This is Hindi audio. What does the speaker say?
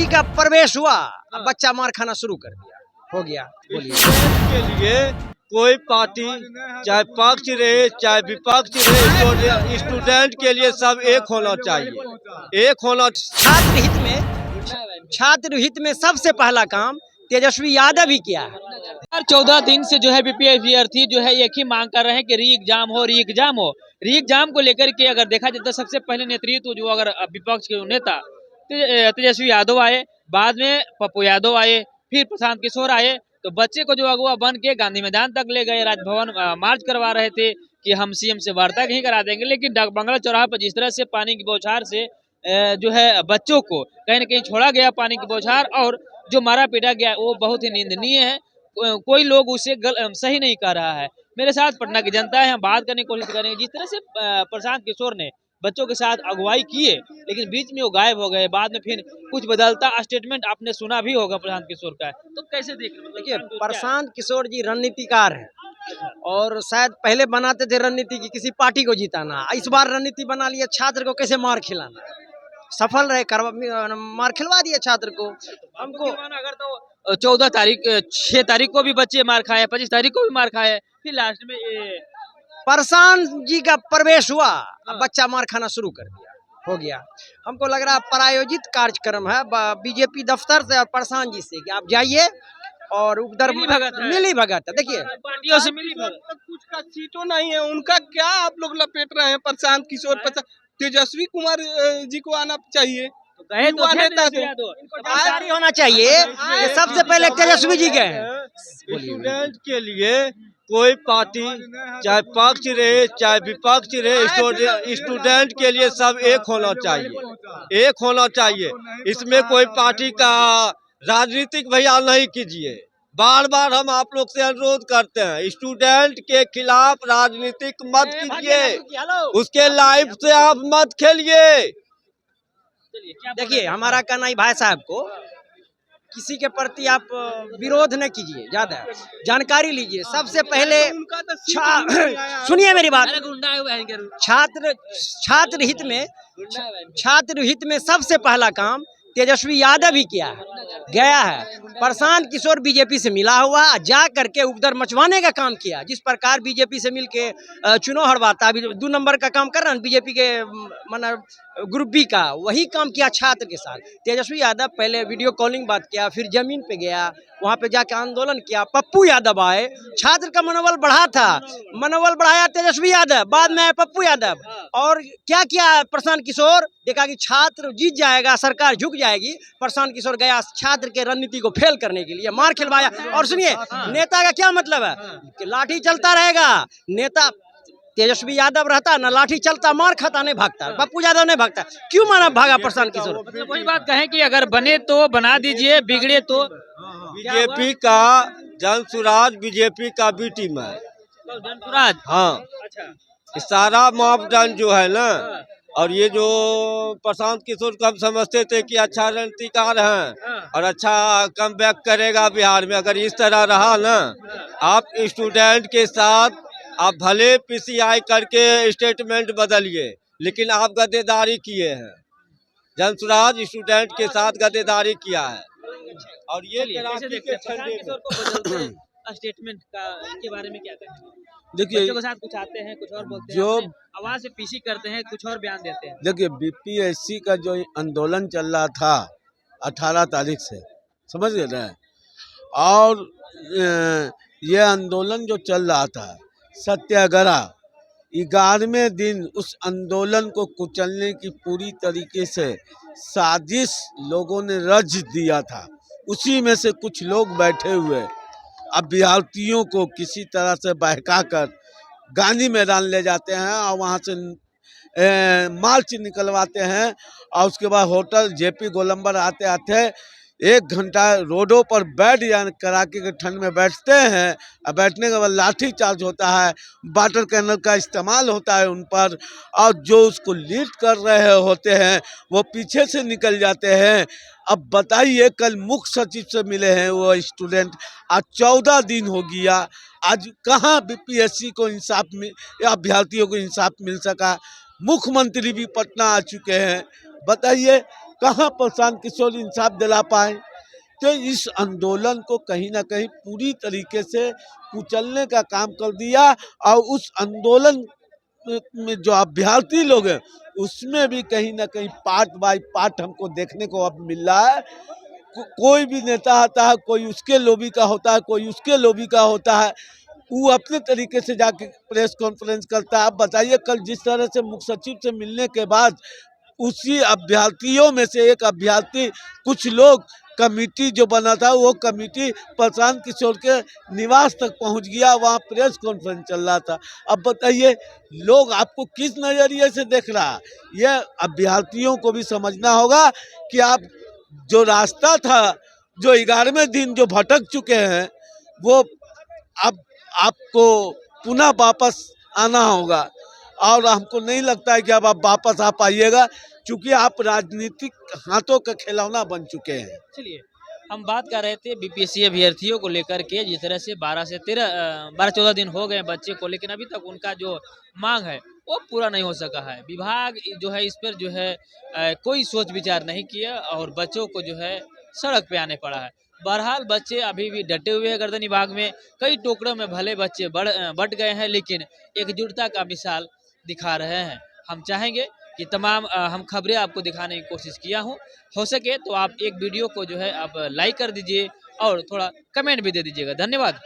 जी का प्रवेश हुआ, अब बच्चा मार खाना शुरू कर दिया, हो गया। बोलिए। के लिए कोई पार्टी चाहे पक्ष रहे चाहे विपक्ष रहे, स्टूडेंट के लिए सब एक होना चाहिए, एक होना। छात्र हित में सबसे पहला काम तेजस्वी यादव ही किया है। 14 दिन से जो है बीपीएससी अभ्यर्थी जो है एक ही मांग कर रहे हैं कि री एग्जाम को लेकर के अगर देखा जाए तो सबसे पहले नेतृत्व जो अगर विपक्ष के नेता तेजस्वी यादव आए, बाद में पप्पू यादव आए, फिर प्रशांत किशोर आए, तो बच्चे को जो अगुआ बन के गांधी मैदान तक ले गए, राजभवन मार्च करवा रहे थे कि हम सीएम से वार्ता कहीं करा देंगे। लेकिन डाक बंगला चौराहा पर जिस तरह से पानी की बौछार से जो है बच्चों को कहीं न कहीं छोड़ा गया पानी की बौछार, और जो मारा पीटा गया वो बहुत ही निंदनीय है। कोई लोग उसे सही नहीं कर रहा है। मेरे साथ पटना की जनता है, हम बात करने की कोशिश करेंगे। जिस तरह से प्रशांत किशोर ने बच्चों के साथ अगुवाई किए, लेकिन बीच में वो गायब हो गए, बाद में फिर कुछ बदलता स्टेटमेंट आपने सुना भी होगा प्रशांत किशोर का, तो कैसे देख रहे हैं? देखिए, प्रशांत किशोर जी रणनीतिकार हैं और शायद पहले बनाते थे रणनीति की किसी पार्टी को जिताना, इस बार रणनीति बना लिया छात्र को कैसे मार खिलाना। सफल रहे, मार खिलवा दिया छात्र को। हमको अगर तो 14 तारीख 6 तारीख को भी बच्चे मार खाए, 25 तारीख को भी मार खाए, फिर लास्ट में प्रशांत जी का प्रवेश हुआ, अब बच्चा मार खाना शुरू कर दिया, हो गया। हमको लग रहा है प्रायोजित कार्यक्रम है बीजेपी दफ्तर से और प्रशांत जी से कि आप जाइए और उधर मिली भगत है। देखिए, पार्टियों से मिली भगत, कुछ का सीटों नहीं है उनका, क्या आप लोग लपेट रहे हैं? प्रशांत किशोर तेजस्वी कुमार जी को आना चाहिए, गए तो नेता थे। जानकारी होना चाहिए कि सबसे पहले तेजस्वी जी गए हैं। स्टूडेंट के लिए कोई पार्टी चाहे पक्ष रहे चाहे विपक्ष रहे, स्टूडेंट के लिए सब एक होना चाहिए, एक होना चाहिए। इसमें कोई पार्टी का राजनीतिक भैया नहीं कीजिए। बार बार हम आप लोग से अनुरोध करते हैं, स्टूडेंट के खिलाफ राजनीतिक मत कीजिए, उसके लाइफ से आप मत खेलिए। देखिए, हमारा कहना है भाई साहब को, किसी के प्रति आप विरोध न कीजिए, ज्यादा जानकारी लीजिए। सबसे पहले सुनिए मेरी बात, छात्र हित में सबसे पहला काम तेजस्वी यादव ही किया है, गया है। प्रशांत किशोर बीजेपी से मिला हुआ, जा करके उपद्रव मचवाने का काम किया। जिस प्रकार बीजेपी से मिलके चुनाव हरवाता, अभी 2 नंबर का काम कर रहा है बीजेपी के मतलब ग्रुप बी का, वही काम किया छात्र के साथ। तेजस्वी यादव पहले वीडियो कॉलिंग बात किया, फिर जमीन पे गया, वहाँ पे जाके आंदोलन किया। पप्पू यादव आए, छात्र का मनोबल बढ़ा था, मनोबल बढ़ाया तेजस्वी यादव, बाद में आए पप्पू यादव। और क्या किया प्रशांत किशोर, देखा कि छात्र जीत जाएगा, सरकार झुक जाएगी, प्रशांत किशोर गया छात्र के रणनीति को फेल करने के लिए, मार खिलवाया। और सुनिए, नेता का क्या मतलब है कि लाठी चलता रहेगा, नेता तेजस्वी यादव रहता ना, लाठी चलता, मार खाता, नहीं भागता, पप्पू यादव नहीं भागता। क्यों माना भागा प्रशांत किशोर? मतलब वही बात कहें कि अगर बने तो बना दीजिए, बिगड़े तो बीजेपी का जनसुराज बीजेपी का बी टीम है, जनसुराज। हाँ। अच्छा, सारा मापदंड जो है ना, और ये जो प्रशांत किशोर को हम समझते थे कि अच्छा रणनीतिकार हैं और अच्छा कम बैक करेगा बिहार में, अगर इस तरह रहा ना, आप स्टूडेंट के साथ आप भले पीसीआई करके स्टेटमेंट बदलिए, लेकिन आप गद्देदारी किए हैं। जनसुराज स्टूडेंट के साथ गद्देदारी किया है। और ये स्टेटमेंट का के बारे में क्या कहेंगे? देखिए, बच्चों के साथ कुछ आते हैं, कुछ और बोलते हैं, जो आवाज से पीसी करते हैं, कुछ और बयान देते हैं। देखिए, बीपीएससी का जो आंदोलन चल रहा था 18 तारीख से, समझ गए ना, और ये आंदोलन जो चल रहा था सत्याग्रह, 11वें दिन उस आंदोलन को कुचलने की पूरी तरीके से साजिश लोगों ने रच दिया था। उसी में से कुछ लोग बैठे हुए अभ्यर्थियों को किसी तरह से बहका कर गांधी मैदान ले जाते हैं और वहाँ से मार्च निकलवाते हैं, और उसके बाद होटल जेपी गोलंबर आते आते 1 घंटा रोडों पर बैठ जाने, कड़ाके के ठंड में बैठते हैं, और बैठने के बाद लाठी चार्ज होता है, वाटर कैनल का इस्तेमाल होता है उन पर, और जो उसको लीड कर रहे होते हैं वो पीछे से निकल जाते हैं। अब बताइए, कल मुख्य सचिव से मिले हैं वो स्टूडेंट, आज 14 दिन हो गया, आज कहाँ बीपीएससी को इंसाफ या अभ्यर्थियों को इंसाफ मिल सका? मुख्यमंत्री भी पटना आ चुके हैं। बताइए, कहाँ प्रशांत किशोर इंसाफ दिला पाए। तो इस आंदोलन को कहीं ना कहीं पूरी तरीके से कुचलने का काम कर दिया। और उस आंदोलन में जो अभ्यर्थी लोग हैं उसमें भी कहीं ना कहीं पार्ट बाय पार्ट हमको देखने को अब मिल रहा है। कोई भी नेता आता है, कोई उसके लॉबी का होता है, कोई उसके लॉबी का होता है, वो अपने तरीके से जाके प्रेस कॉन्फ्रेंस करता है। आप बताइए, कल जिस तरह से मुख्य सचिव से मिलने के बाद उसी अभ्यर्थियों में से एक अभ्यर्थी, कुछ लोग, कमेटी जो बना था वो कमेटी प्रशांत किशोर के निवास तक पहुंच गया, वहां प्रेस कॉन्फ्रेंस चल रहा था। अब बताइए, लोग आपको किस नजरिए से देख रहा है? ये अभ्यर्थियों को भी समझना होगा कि आप जो रास्ता था, जो 11वें दिन जो भटक चुके हैं, वो अब आपको पुनः वापस आना होगा। और हमको नहीं लगता है कि अब आप वापस आ पाइएगा, क्योंकि आप राजनीतिक हाथों का खिलौना बन चुके हैं। चलिए, हम बात कर रहे थे बीपीएससी अभ्यर्थियों को लेकर के, जिस तरह से 12-14 दिन हो गए बच्चे को, लेकिन अभी तक उनका जो मांग है वो पूरा नहीं हो सका है। विभाग जो है इस पर जो है कोई सोच विचार नहीं किया और बच्चों को जो है सड़क पे आने पड़ा है। बहरहाल बच्चे अभी भी डटे हुए हैं गर्दनी बाग में। कई टुकड़ों में भले बच्चे बट गए हैं, लेकिन एकजुटता का मिसाल दिखा रहे हैं। हम चाहेंगे कि तमाम हम खबरें आपको दिखाने की कोशिश किया हूँ। हो सके तो आप एक वीडियो को जो है आप लाइक कर दीजिए और थोड़ा कमेंट भी दे दीजिएगा। धन्यवाद।